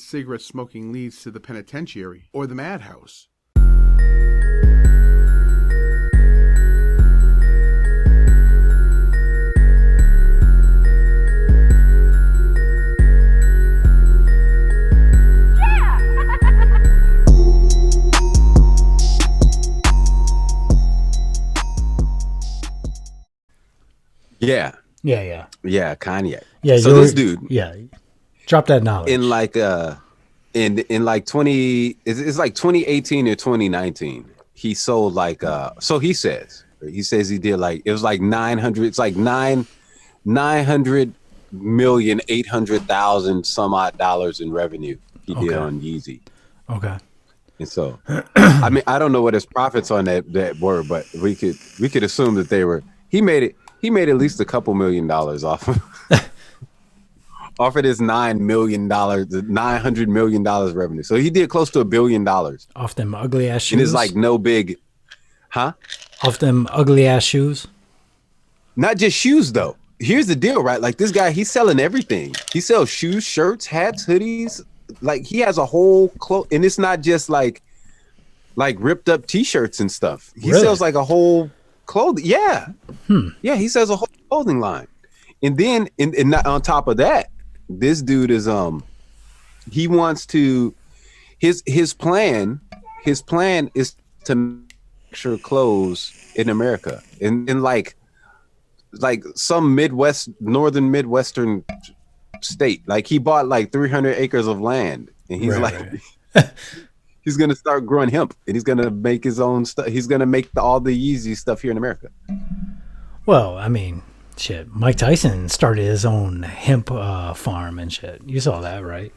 cigarette smoking leads to the penitentiary or the madhouse. Yeah. Yeah. Yeah, Kanye. Yeah. So this dude, yeah, drop that knowledge in like in like 20, it's like 2018 or 2019. He sold like so he says he did like, it was like 900. It's like 900,800,000 some odd dollars in revenue he did on Yeezy. Okay. And so, I mean, I don't know what his profits on that were, but we could assume that they were. He made at least a couple $1,000,000 off of off of this $900 million revenue. So he did close to $1 billion off them ugly ass shoes. And it's like no big, huh? Off them ugly ass shoes. Not just shoes though. Here's the deal, right? Like this guy, he's selling everything. He sells shoes, shirts, hats, hoodies. Like he has a whole clothes, and it's not just like ripped up T-shirts and stuff. He sells like a whole clothing. Yeah, yeah. He sells a whole clothing line, and then and on top of that, this dude is he wants to his plan is to manufacture clothes in America in like some northern Midwestern state. Like he bought like 300 acres of land, and he's he's gonna start growing hemp, and he's gonna make his own stuff. He's gonna make all the Yeezy stuff here in America. Well, I mean, shit. Mike Tyson started his own hemp farm and shit. You saw that, right?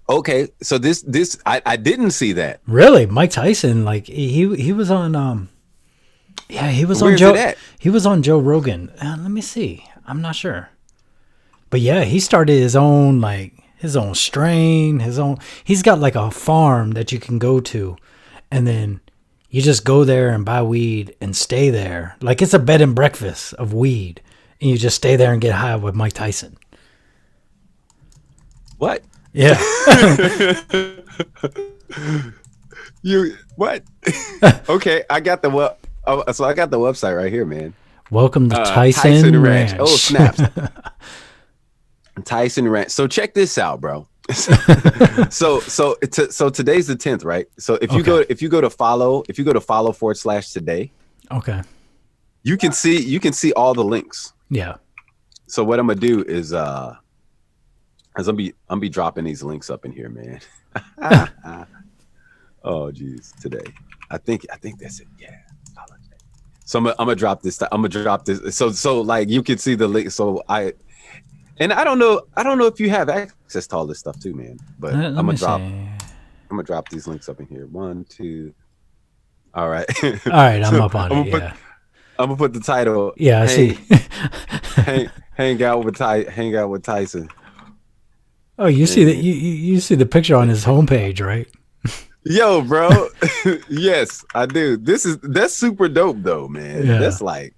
Okay, so this I didn't see that. Really, Mike Tyson, like he was on he was Where's on Joe. it at? He was on Joe Rogan. Let me see. I'm not sure. But yeah, he started his own strain, he's got like a farm that you can go to, and then you just go there and buy weed and stay there. Like it's a bed and breakfast of weed, and you just stay there and get high with Mike Tyson. What? Yeah. You what? Okay, I got the website right here, man. Welcome to Tyson Ranch. Oh, snaps. Tyson Ranch. So check this out, bro. so today's the 10th, right? So if you go to follow /today, okay, you can see all the links. Yeah. So what I'm gonna do is I'm be dropping these links up in here, man. Oh geez, today. I think that's it. Yeah. So I'm gonna drop this. So like you can see the link. So I don't know if you have access to all this stuff too, man. But I'm gonna drop these links up in here. 1, 2. All right. All right, I'm up on it. I'm gonna put the title. Yeah, I see. hang out with Tyson. Oh, you see that? You see the picture on his homepage, right? Yo, bro. Yes, I do. That's super dope though, man. Yeah. That's like,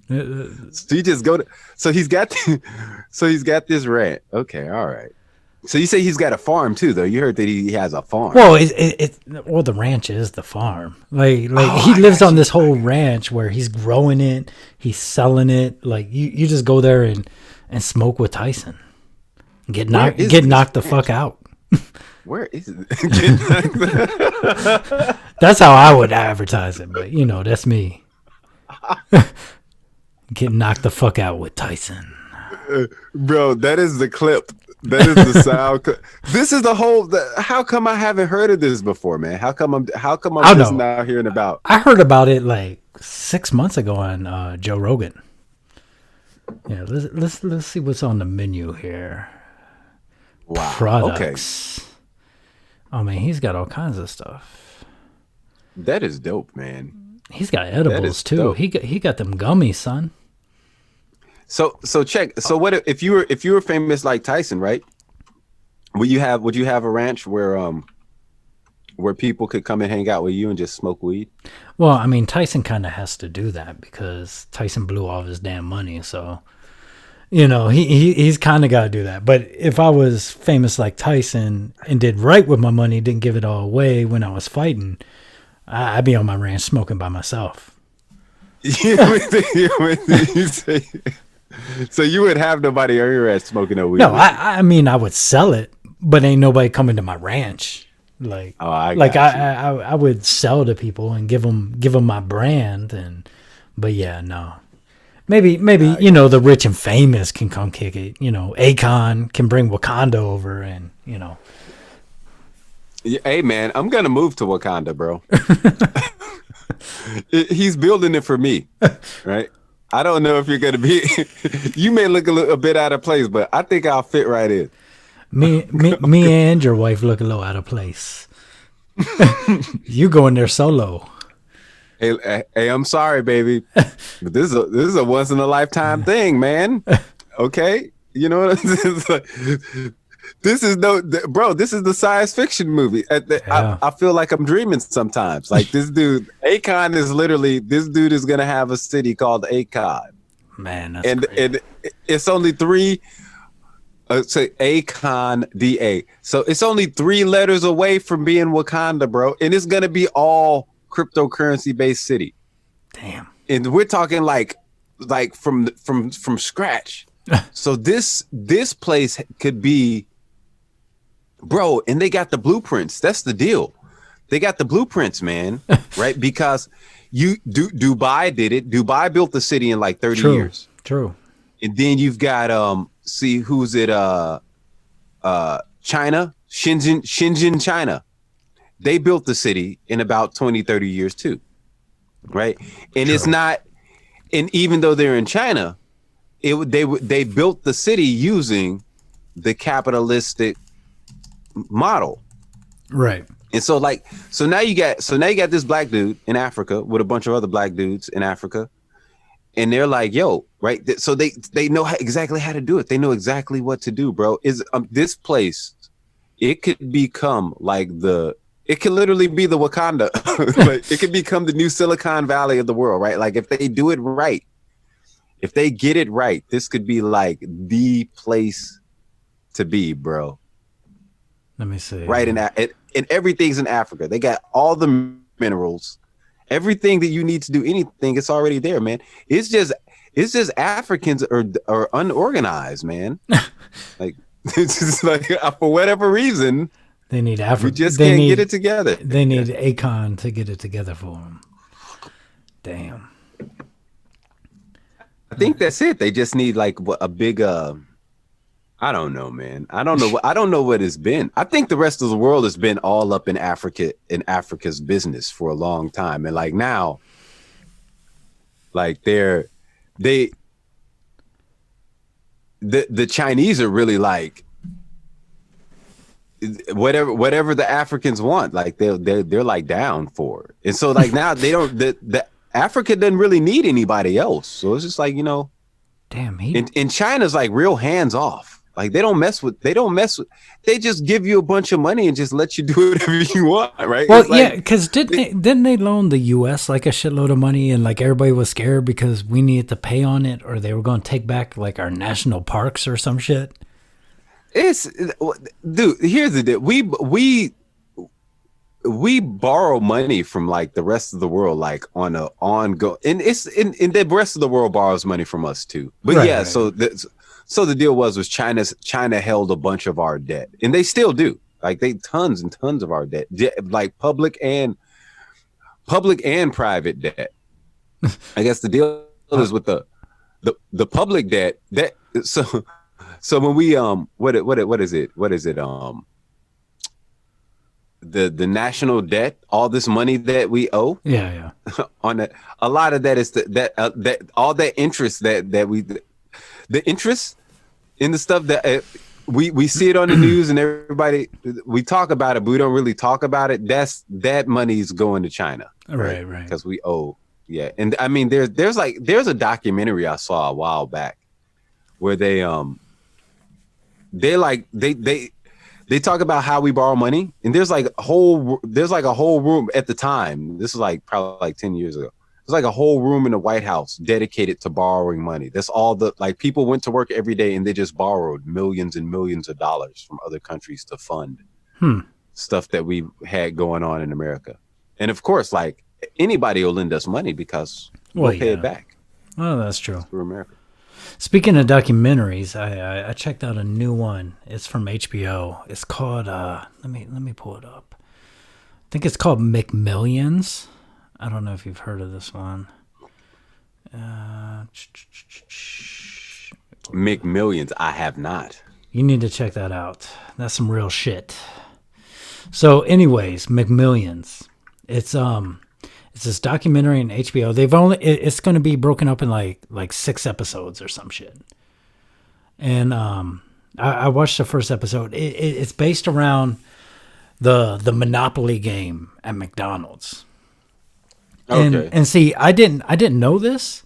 so you just go to, so he's got this rant. Okay. All right. So you say he's got a farm too, though. You heard that he has a farm. Well, the ranch is the farm. Like he lives on this whole ranch where he's growing it, he's selling it. Like you just go there and smoke with Tyson, get knocked the fuck out. Where is it? That's how I would advertise it, but that's me. Get knocked the fuck out with Tyson. Bro, that is the clip. That is the sound. This is the whole. How come I haven't heard of this before, man? How come I'm just now hearing about? I heard about it like 6 months ago on Joe Rogan. Yeah, let's see what's on the menu here. Wow. Products. Okay. Oh man, he's got all kinds of stuff. That is dope, man. He's got edibles too. Dope. He got them gummies, son. So check. So what if you were famous like Tyson, right? Would you have a ranch where people could come and hang out with you and just smoke weed? Well, I mean, Tyson kind of has to do that because Tyson blew all of his damn money. So He's kind of got to do that. But if I was famous like Tyson and did right with my money, didn't give it all away when I was fighting, I'd be on my ranch smoking by myself. So you would have nobody on your ranch smoking no weed? No, I mean I would sell it, but ain't nobody coming to my ranch. Like, I would sell to people and give them my brand, but yeah, no. Maybe the rich and famous can come kick it. Akon can bring Wakanda over, and Hey man, I'm gonna move to Wakanda, bro. He's building it for me, right? I don't know if you're gonna be. You may look a bit out of place, but I think I'll fit right in. Me and your wife look a little out of place. You going there solo? Hey, I'm sorry, baby, but this is a once in a lifetime thing, man. Okay, you know what I'm saying? This is this is the science fiction movie. I feel like I'm dreaming sometimes. Like this dude, Akon is literally, this dude is gonna have a city called Akon. Man, that's great. And it's only three. Say Akon DA. So it's only 3 letters away from being Wakanda, bro, and it's gonna be all cryptocurrency based city. Damn. And we're talking like from scratch. So this place could be, bro, and they got the blueprints. That's the deal. They got the blueprints, man. Right? Because Dubai did it. Dubai built the city in like 30 years. True. And then you've got see who's it China, Shenzhen, China. They built the city in about 20, 30 years too. Right? And It's not, and even though they're in China, they built the city using the capitalistic model. Right. And so now you got this black dude in Africa with a bunch of other black dudes in Africa. And they're like, yo, right? So they know exactly how to do it. They know exactly what to do, bro. This place, it could become like it could literally be the Wakanda. Like, it could become the new Silicon Valley of the world, right? Like if they do it right, if they get it right, this could be like the place to be, bro. Let me see. Right, and everything's in Africa. They got all the minerals, everything that you need to do anything. It's already there, man. It's just Africans are unorganized, man. Like it's just like for whatever reason they need Africa. We just can't get it together. They need Akon to get it together for them. Damn. I think that's it. They just need like a big I don't know, man. I don't know what it's been. I think the rest of the world has been all up in Africa's business for a long time. And like now, like the Chinese are really like whatever the Africans want, like they're like down for it. And so like now they don't the Africa doesn't really need anybody else. So it's just like, damn, and China's like real hands off. Like they just give you a bunch of money and just let you do whatever you want, right? Well, yeah, because didn't they loan the U.S. like a shitload of money, and like everybody was scared because we needed to pay on it, or they were going to take back like our national parks or some shit. Dude, here's the deal. We borrow money from like the rest of the world, like on a ongoing, and the rest of the world borrows money from us too. But right, yeah, right. So the deal was China held a bunch of our debt, and they still do. Like they tons and tons of our debt, like public and private debt. I guess the deal is with the public debt. So when we what is it? The national debt, all this money that we owe. Yeah. On that, a lot of that is that all that interest that we. The interest in the stuff that we see it on the news and everybody, we talk about it, but we don't really talk about it. That money's going to China. Right. Because we owe. Yeah. And I mean, there's a documentary I saw a while back where they talk about how we borrow money. And there's like a whole room at the time. This is like probably like 10 years ago. There's like a whole room in the White House dedicated to borrowing money. That's all the like people went to work every day and they just borrowed millions and millions of dollars from other countries to fund stuff that we had going on in America. And of course, like anybody will lend us money because we'll pay it back. Oh, that's true. Through America. Speaking of documentaries, I checked out a new one. It's from HBO. It's called let me pull it up. I think it's called McMillions. I don't know if you've heard of this one. McMillions, I have not. You need to check that out. That's some real shit. So, anyways, McMillions. It's this documentary in HBO. It's going to be broken up in like 6 episodes or some shit. And I watched the first episode. It's based around the Monopoly game at McDonald's. Okay. And see, I didn't know this,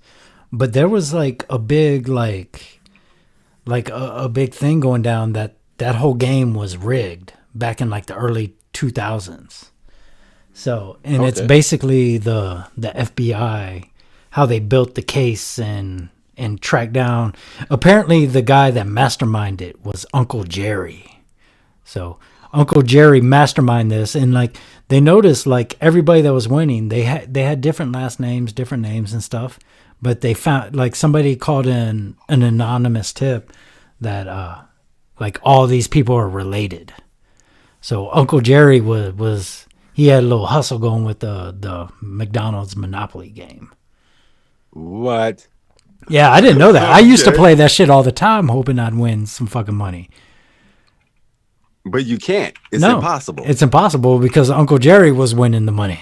but there was like a big a big thing going down that whole game was rigged back in like the early 2000s. So, and it's basically the FBI, how they built the case and tracked down. Apparently, the guy that masterminded it was Uncle Jerry. So, Uncle Jerry masterminded this, and like they noticed, like everybody that was winning, they had different last names, different names and stuff. But they found like somebody called in an anonymous tip that like all these people are related. So Uncle Jerry was he had a little hustle going with the McDonald's Monopoly game. What? Yeah, I didn't know that. I used to play that shit all the time, hoping I'd win some fucking money. But you can't. It's impossible. It's impossible because Uncle Jerry was winning the money.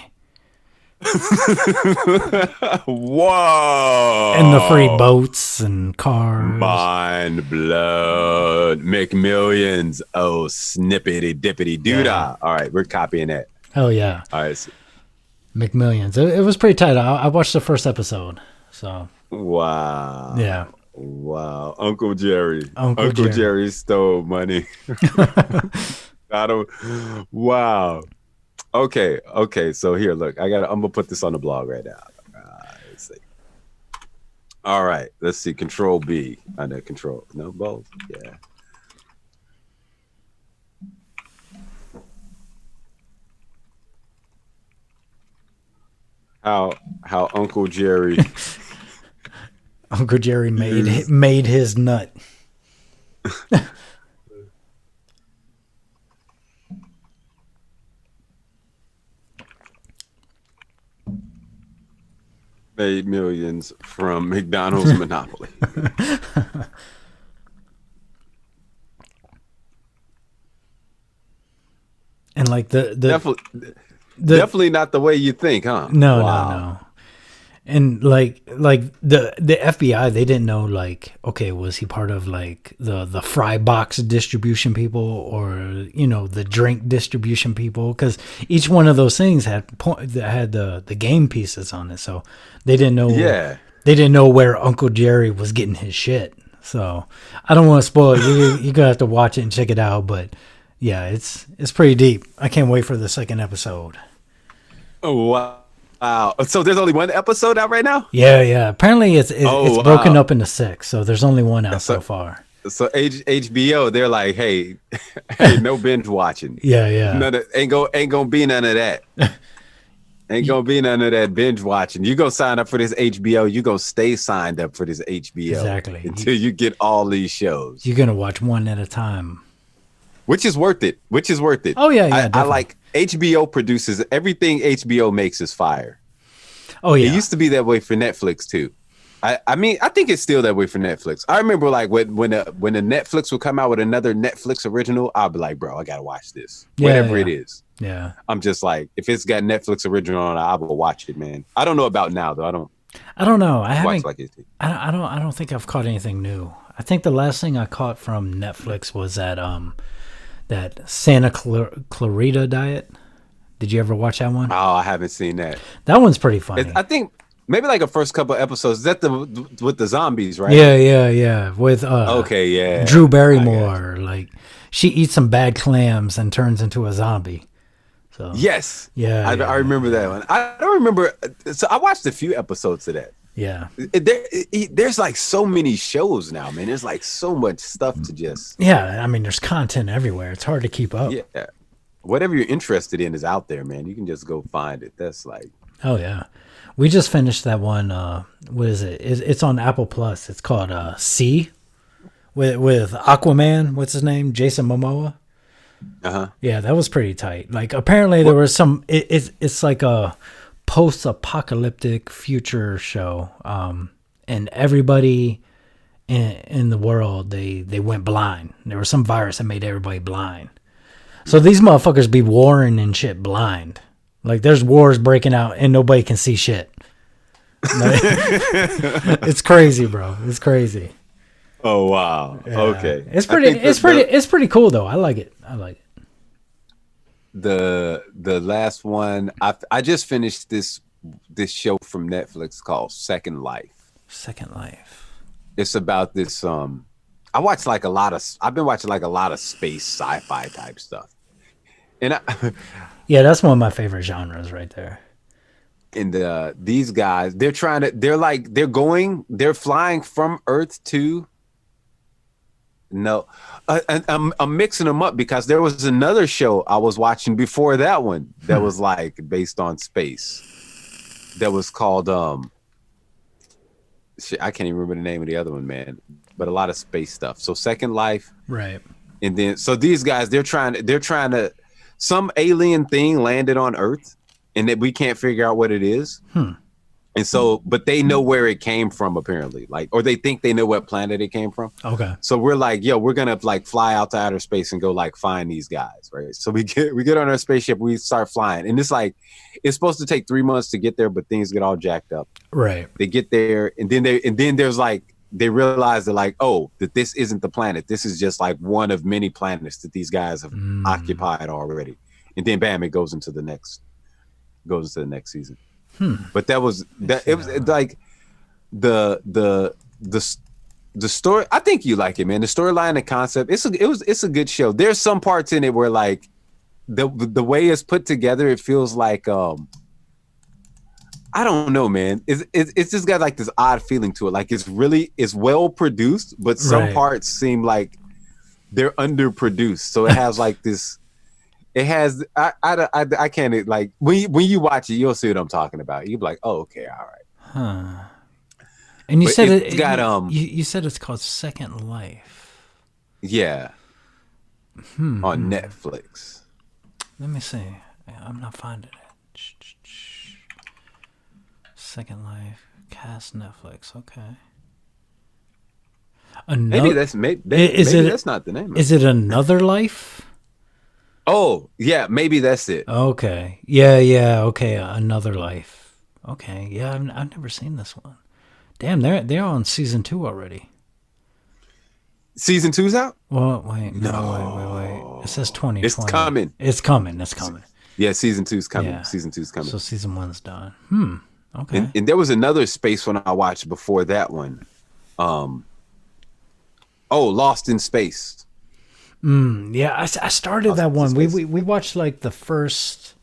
Whoa. And the free boats and cars. Mind blown. McMillions. Oh, snippety dippity doodah. Yeah. All right, we're copying that. Hell yeah. All right. So, McMillions. It was pretty tight. I watched the first episode. So. wow. Yeah. Wow. Uncle Jerry. Uncle Jerry stole money. Wow. Okay. So here, look, I'm gonna put this on the blog right now. Let's see. All right, let's see. Control B. I know control. No, both. Yeah. How Uncle Jerry. Uncle Jerry made his nut. Made millions from McDonald's Monopoly. And like definitely not the way you think, huh? No. And like the FBI, they didn't know like, okay, was he part of like the fry box distribution people or the drink distribution people? Because each one of those things had the game pieces on it, so they didn't know. Yeah, they didn't know where Uncle Jerry was getting his shit. So I don't want to spoil it. You're gonna have to watch it and check it out. But yeah, it's pretty deep. I can't wait for the second episode. Oh wow. Wow. So there's only one episode out right now? Yeah. Apparently it's broken up into 6, so there's only one out so far. So HBO, they're like, hey, no binge watching. Yeah. None of, ain't gonna be none of that. Ain't gonna be none of that binge watching. You go sign up for this HBO, you gonna stay signed up for this HBO. Exactly. Until you get all these shows. You're gonna watch one at a time. Which is worth it. Oh yeah. I like HBO produces everything HBO makes is fire. Oh yeah. It used to be that way for Netflix too. I mean, I think it's still that way for Netflix. I remember like when the Netflix would come out with another Netflix original, I'll be like, bro, I gotta watch this. Whatever it is. Yeah. I'm just like, if it's got Netflix original on it, I will watch it, man. I don't know about now though. I don't know. I haven't. Like it. I don't think I've caught anything new. I think the last thing I caught from Netflix was that Santa Clarita Diet. Did you ever watch that one? Oh, I haven't seen that. That one's pretty funny. I think maybe like a first couple episodes. Is that with the zombies, right? Yeah. With okay, yeah. Drew Barrymore. Like she eats some bad clams and turns into a zombie. So Yes. yeah, I remember that one. I don't remember. So I watched a few episodes of that. yeah. There's like so many shows now, man. There's like so much stuff to just. Yeah, I mean, there's content everywhere. It's hard to keep up. Yeah. Whatever you're interested in is out there, man. You can just go find it. That's like. Oh yeah, we just finished that one. What is it? It's on Apple Plus. It's called C, with Aquaman. What's his name? Jason Momoa. Yeah, that was pretty tight. Like apparently there was some. It's like a post-apocalyptic future show. And everybody in the world they went blind. There was some virus that made everybody blind. So these motherfuckers be warring and shit blind. Like there's wars breaking out and nobody can see shit. Like, it's crazy, bro. It's crazy. Oh wow. Yeah. Okay. It's pretty cool though. I like it. The last one I just finished this show from Netflix called Second Life. Second Life. It's about this I've been watching like a lot of space sci-fi type stuff. And yeah, that's one of my favorite genres right there. And these guys, they're flying from Earth to. No, I'm mixing them up because there was another show I was watching before that one that was like based on space. That was called I can't even remember the name of the other one, man. But a lot of space stuff. So Second Life, right? And then so these guys, they're trying to. Some alien thing landed on Earth, and that we can't figure out what it is. And so, but they know where it came from, apparently, like, or they think they know what planet it came from. Okay. So we're like, yo, we're gonna like fly out to outer space and go like find these guys, right? So we get on our spaceship, we start flying, and it's like it's supposed to take 3 months to get there, but things get all jacked up. Right. They get there, and then there's like they realize that like, oh, that this isn't the planet. This is just like one of many planets that these guys have occupied already. And then bam, it goes into the next season. But it was like the story. I think you like it, man. The storyline, the concept. It's a good show. There's some parts in it where like the way it's put together, it feels like I don't know, man. It's just got like this odd feeling to it. Like it's well produced, but some parts seem like they're underproduced. So it has like this. It has. I can't like when you watch it, you'll see what I'm talking about. You'll be like, oh, okay, all right. Huh. And you said it's got You said it's called Second Life. Yeah. On Netflix. Let me see. I'm not finding it. Second Life, cast Netflix. Okay. Maybe that's that's not the name. Is it Another Life? Oh yeah, maybe that's it. Okay. Yeah. Okay, Another Life. Okay. Yeah, I've never seen this one. Damn, they're on season 2 already. Season 2's out? Well, wait. It says 2020. It's coming. It's coming. Yeah, season 2's coming. Yeah. Season 2's coming. So season 1's done. Okay. And there was another space one I watched before that one. Lost in Space. Yeah, I started that one. We watched like the first.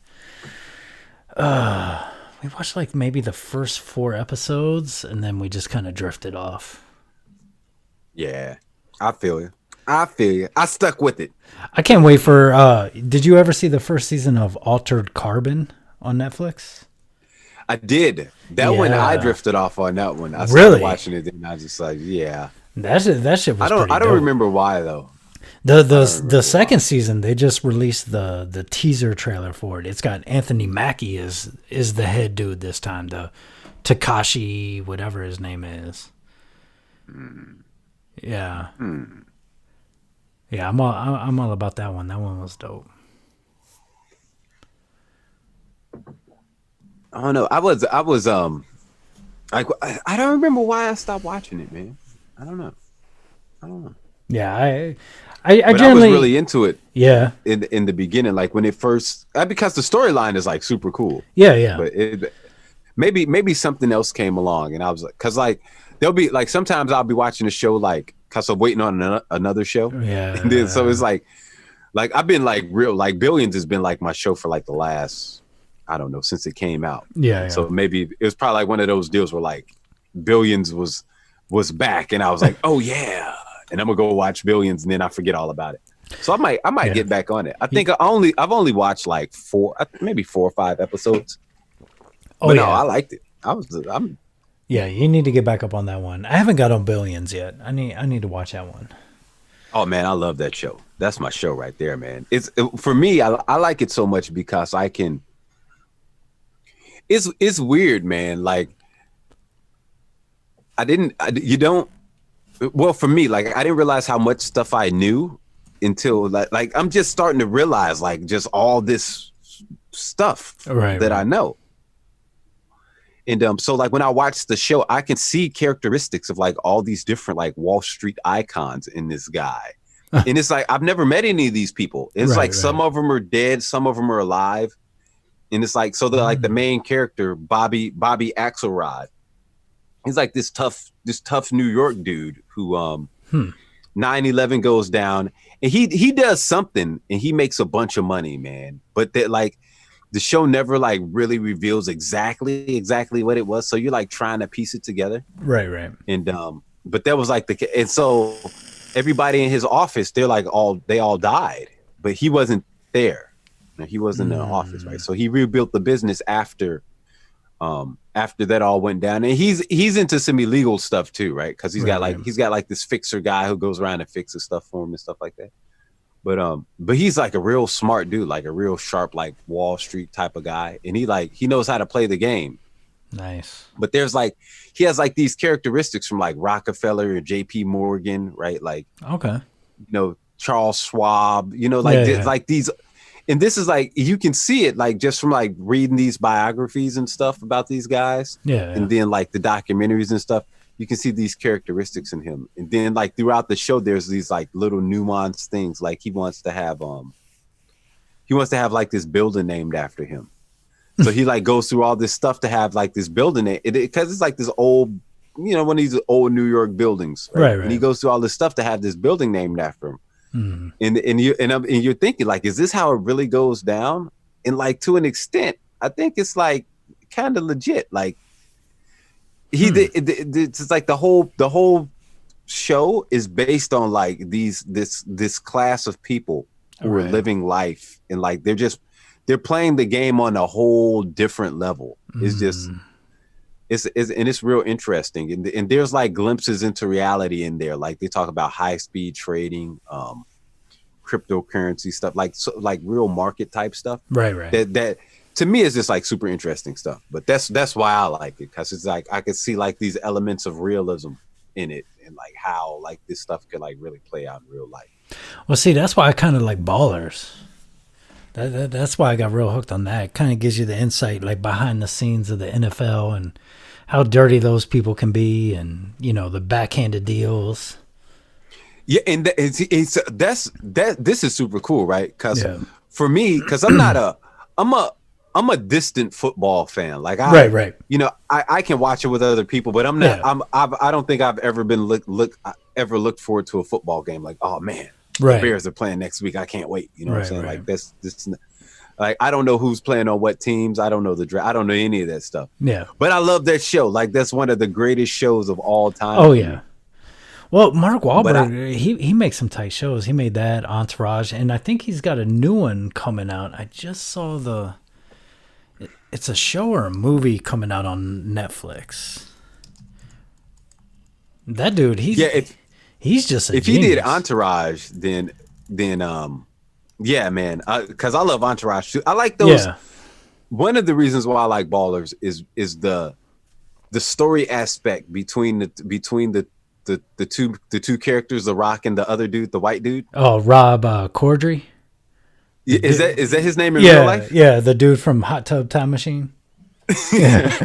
We watched like maybe the first 4 episodes, and then we just kind of drifted off. Yeah, I feel you. I stuck with it. I can't wait for. Did you ever see the first season of Altered Carbon on Netflix? I did. That one I drifted off on that one. I started Really? watching it, and I was just like, yeah. That shit was. I don't remember why though. The second season they just released the teaser trailer for it. It's got Anthony Mackie is the head dude this time. The Takashi whatever his name is. Yeah. Yeah, I'm all about that one. That one was dope. I don't know. I was like I don't remember why I stopped watching it, man. I don't know. Yeah, I but generally I was really into it. Yeah. In the beginning, like when it first, because the storyline is like super cool. Yeah. But maybe something else came along, and I was like, because like there'll be like sometimes I'll be watching a show like because I'm waiting on another show. Yeah. And then so it's like Like I've been like Billions has been like my show for like the last, I don't know, since it came out. Yeah. So maybe it was probably like one of those deals where like Billions was back, and I was like, oh yeah, and I'm gonna go watch Billions, and then I forget all about it. So I might get back on it. I think I've only watched like maybe 4 or 5 episodes. Oh, But yeah. no, I liked it. I'm Yeah, you need to get back up on that one. I haven't got on Billions yet. I need to watch that one. Oh man, I love that show. That's my show right there, man. For me, I like it so much because I can. It's weird, man. Like well, for me, like I didn't realize how much stuff I knew until like I'm just starting to realize like just all this stuff that I know. And so like when I watch the show, I can see characteristics of like all these different like Wall Street icons in this guy. And it's like I've never met any of these people. It's like some of them are dead, some of them are alive. And it's like so like the main character, Bobby Axelrod. He's like this tough New York dude who 9/11 goes down, and he does something and he makes a bunch of money, man. But that like the show never like really reveals exactly what it was. So you're like trying to piece it together. Right. And but that was like and so everybody in his office, they all died, but he wasn't there. He wasn't in the office, right? So he rebuilt the business after that all went down, and he's into some illegal stuff too, right? Because he's got like this fixer guy who goes around and fixes stuff for him and stuff like that. But he's like a real smart dude, like a real sharp, like Wall Street type of guy, and he knows how to play the game. Nice. But there's like he has like these characteristics from like Rockefeller or J.P. Morgan, right? Like Charles Schwab, like these. And this is like you can see it like just from like reading these biographies and stuff about these guys. Yeah. And then like the documentaries and stuff, you can see these characteristics in him. And then like throughout the show, there's these like little nuanced things. Like he wants to have like this building named after him. So he like goes through all this stuff to have like this building because it's like this old, one of these old New York buildings. Right. And he goes through all this stuff to have this building named after him. And you're thinking like, is this how it really goes down? And like to an extent, I think it's like kind of legit. Like it's like the whole show is based on like this class of people who are living life, and like they're playing the game on a whole different level. It's just it's real interesting, and there's like glimpses into reality in there. Like they talk about high speed trading, cryptocurrency stuff, like real market type stuff. Right. That to me is just like super interesting stuff. But that's why I like it, because it's like I could see like these elements of realism in it, and like how like this stuff could like really play out in real life. Well, see, that's why I kind of like Ballers. That's why I got real hooked on that. It kind of gives you the insight, like behind the scenes of the NFL and how dirty those people can be, and the backhanded deals. Yeah, and this is super cool, right? Because for me, because I'm a distant football fan. Like right. I can watch it with other people, but I'm not. Yeah. I don't think I've ever been looked forward to a football game. Like, oh man. The Bears are playing next week. I can't wait. You know what I'm saying? Right. Like this, like I don't know who's playing on what teams. I don't know the draft. I don't know any of that stuff. Yeah. But I love that show. Like that's one of the greatest shows of all time. Oh yeah. Well, Mark Wahlberg, he makes some tight shows. He made that Entourage, and I think he's got a new one coming out. I just saw it's a show or a movie coming out on Netflix. That dude, he's just a if genius. He did Entourage, then yeah, man, because I love Entourage too. I like those. Yeah. One of the reasons why I like Ballers is the story aspect between the two characters, The Rock and the other dude, the white dude. Oh, Rob Corddry. Is that his name in real life? Yeah, the dude from Hot Tub Time Machine. Yeah.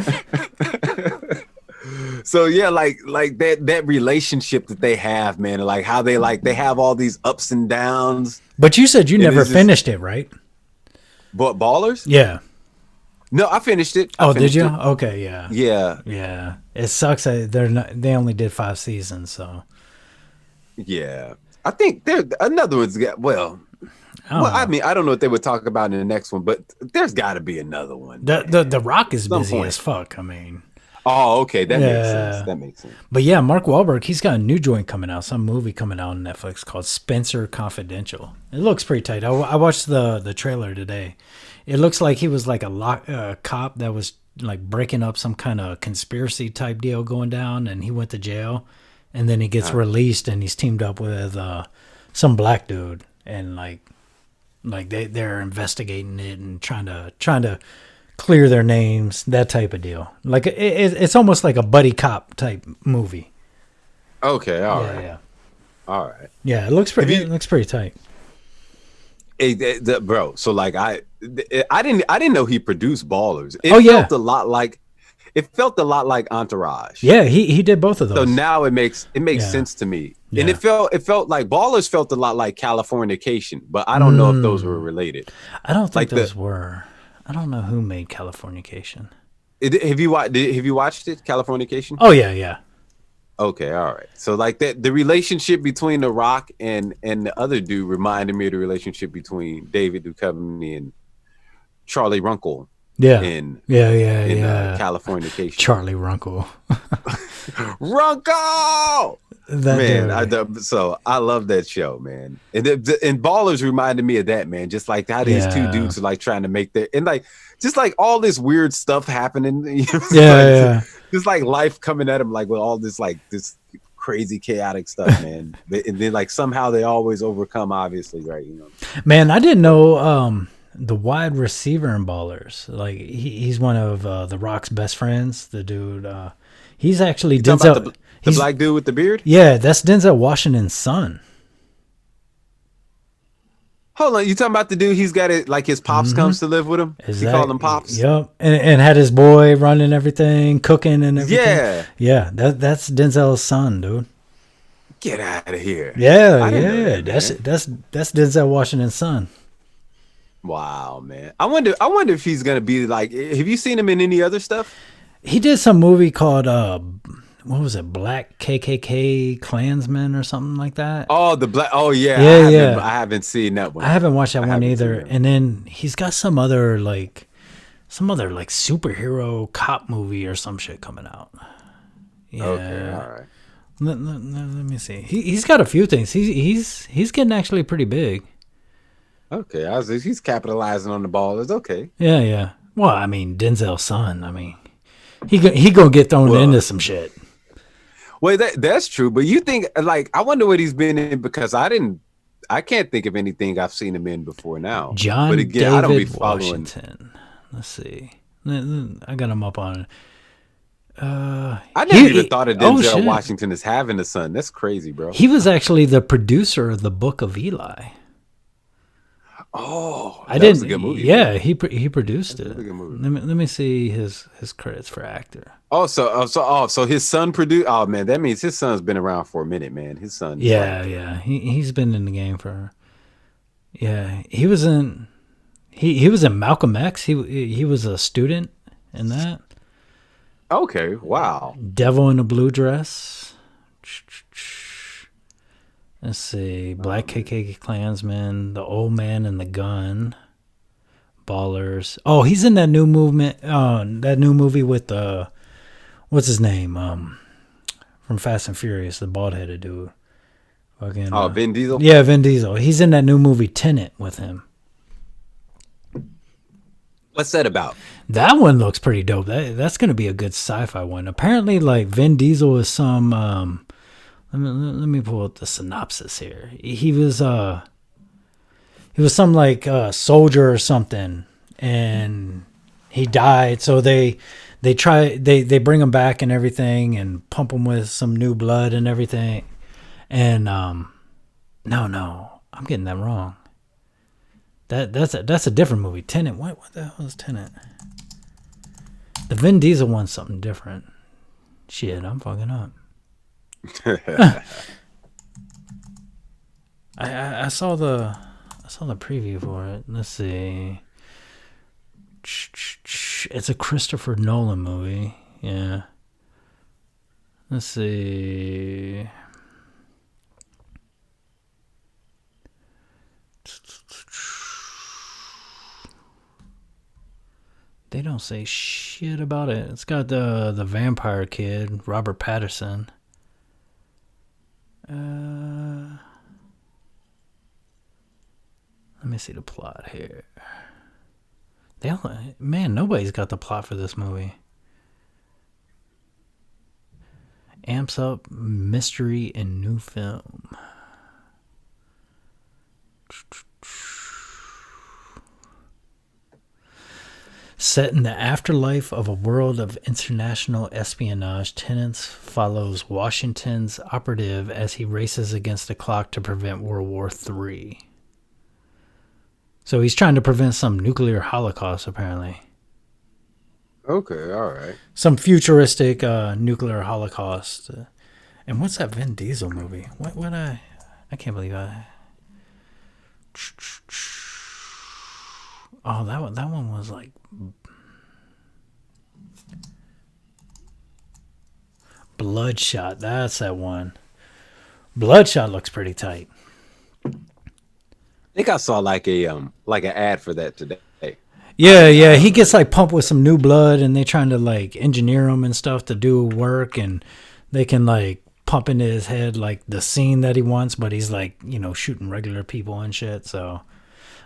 So yeah, like that relationship that they have, man, and like how they have all these ups and downs. But you said you never finished it, right? But Ballers? Yeah. No, I finished it. Did you? Okay, yeah. Yeah. It sucks that they only did 5 seasons, so. Yeah. I think another one's got, well, I don't Well, I know. mean, I don't know what they would talk about in the next one, but there's got to be another one. The Rock is Some busy point. as fuck. I mean, Oh, okay, that makes sense. yeah. That makes sense. But yeah, Mark Wahlberg, he's got a new joint coming out, some movie coming out on Netflix called Spencer Confidential. It looks pretty tight. I watched the trailer today. It looks like he was like a cop that was like breaking up some kind of conspiracy type deal going down, and he went to jail, and then he gets released, and he's teamed up with some black dude, and like they're investigating it and trying to clear their names, that type of deal. Like it's almost like a buddy cop type movie. Okay, all Yeah, right, yeah, all right. yeah. It looks pretty. Have you- It looks pretty tight. Hey, bro. So like, I didn't know he produced Ballers. It Oh, yeah. felt a lot like Entourage. Yeah, he did both of those. So now it makes Yeah. sense to me, Yeah. and it felt like Ballers felt a lot like Californication, but I don't know if those were related. I don't think like those were. I don't know who made Californication. Have you watched it, Californication? Oh yeah, yeah. Okay, all right. So like that, the relationship between The Rock and the other dude reminded me of the relationship between David Duchovny and Charlie Runkle Yeah. in Yeah. Californication. Charlie Runkle. Runkle! That Man, dude. so I love that show, man. And Ballers reminded me of that, man. Just like how these two Yeah. dudes are like trying to make their, and like just like all this weird stuff happening. You know, Yeah, like, yeah. just like life coming at them, like with all this like this crazy chaotic stuff, man. And then like somehow they always overcome, obviously, right? You know. Man, I didn't know the wide receiver in Ballers. Like he's one of the Rock's best friends. The dude. He's actually Talking Denzel. about the black dude with the beard. Yeah, that's Denzel Washington's son. Hold on, you talking about the dude? He's got it like his pops comes to live with him. He called him pops. Yep, and had his boy running everything, cooking and everything. Yeah. Yeah. That's Denzel's son, dude. Get out of here. Yeah, I didn't know yeah. that, That's Denzel Washington's son. Wow, man. I wonder if he's gonna be like. Have you seen him in any other stuff? He did some movie called what was it, Black KKK Klansman or something like that. Oh, the black. Oh, yeah. Yeah. I haven't seen that one. I haven't watched that one haven't either. seen that. And then he's got some other like superhero cop movie or some shit coming out. Yeah. Okay, all right. Let me see. He's got a few things. He's getting actually pretty big. Okay, he's capitalizing on the ball. It's okay. Yeah, yeah. Well, I mean, Denzel's son. I mean, he gonna get thrown into some shit. Well, that's true. But you think like I wonder what he's been in because I can't think of anything I've seen him in before now. John but again, David I don't be following. Washington. Let's see. I got him up on. I never even thought of Denzel shit. Washington as having a son. That's crazy, bro. He was actually the producer of the Book of Eli. Oh, I that was didn't. a good movie. Yeah, he produced it. really good movie. Let me see his credits for actor. So his son produced. Oh man, that means his son's been around for a minute, man. His son. Yeah. He's been in the game for. Yeah, he was in Malcolm X. He was a student in that. Okay. Wow. Devil in a Blue Dress. Let's see. Black KKK Klansman, The Old Man and the Gun, Ballers. Oh, he's in that new movement. That new movie with what's his name? From Fast and Furious, the bald headed dude. Fucking, Vin Diesel. Yeah, Vin Diesel. He's in that new movie Tenet with him. What's that about? That one looks pretty dope. That's gonna be a good sci-fi one. Apparently, like Vin Diesel is some. Let me pull up the synopsis here. He was some like soldier or something, and he died. So they bring him back and everything, and pump him with some new blood and everything. And no, I'm getting that wrong. That's a different movie. Tenet. What the hell is Tenet? The Vin Diesel one's something different. Shit, I'm fucking up. I saw the preview for it. Let's see. It's a Christopher Nolan movie. Yeah. Let's see. They don't say shit about it. It's got the vampire kid, Robert Pattinson. Let me see the plot here. Man, nobody's got the plot for this movie. Amps up mystery in new film. Set in the afterlife of a world of international espionage, Tennant follows Washington's operative as he races against the clock to prevent World War III. So he's trying to prevent some nuclear holocaust, apparently. Okay, all right. Some futuristic nuclear holocaust. And what's that Vin Diesel movie? I can't believe I... Oh, that one was like... Bloodshot. That's that one. Bloodshot looks pretty tight. I think I saw like an ad for that today. Yeah. He gets like pumped with some new blood, and they trying to like engineer him and stuff to do work, and they can like pump into his head like the scene that he wants, but he's like, shooting regular people and shit. So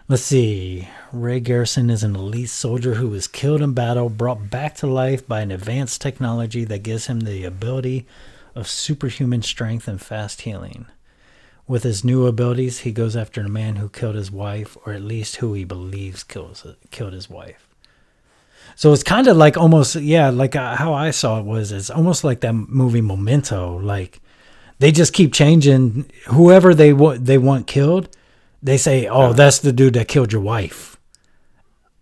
let's see. Ray Garrison is an elite soldier who was killed in battle, brought back to life by an advanced technology that gives him the ability of superhuman strength and fast healing. With his new abilities, he goes after the man who killed his wife, or at least who he believes killed his wife. So it's kind of like almost, how I saw it was, it's almost like that movie Memento. Like, they just keep changing whoever they want killed. They say, oh, that's the dude that killed your wife.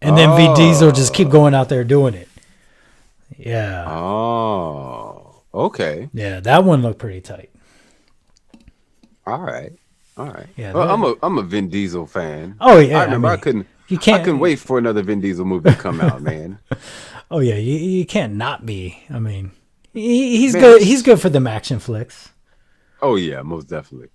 And then Vin Diesel just keep going out there doing it. Yeah. Oh, okay. Yeah, that one looked pretty tight. All right. Yeah, well, I'm a Vin Diesel fan. Oh yeah, I remember I couldn't wait for another Vin Diesel movie to come out, man. Oh yeah, you can't not be. I mean, he's good. He's good for them action flicks. Oh yeah, most definitely.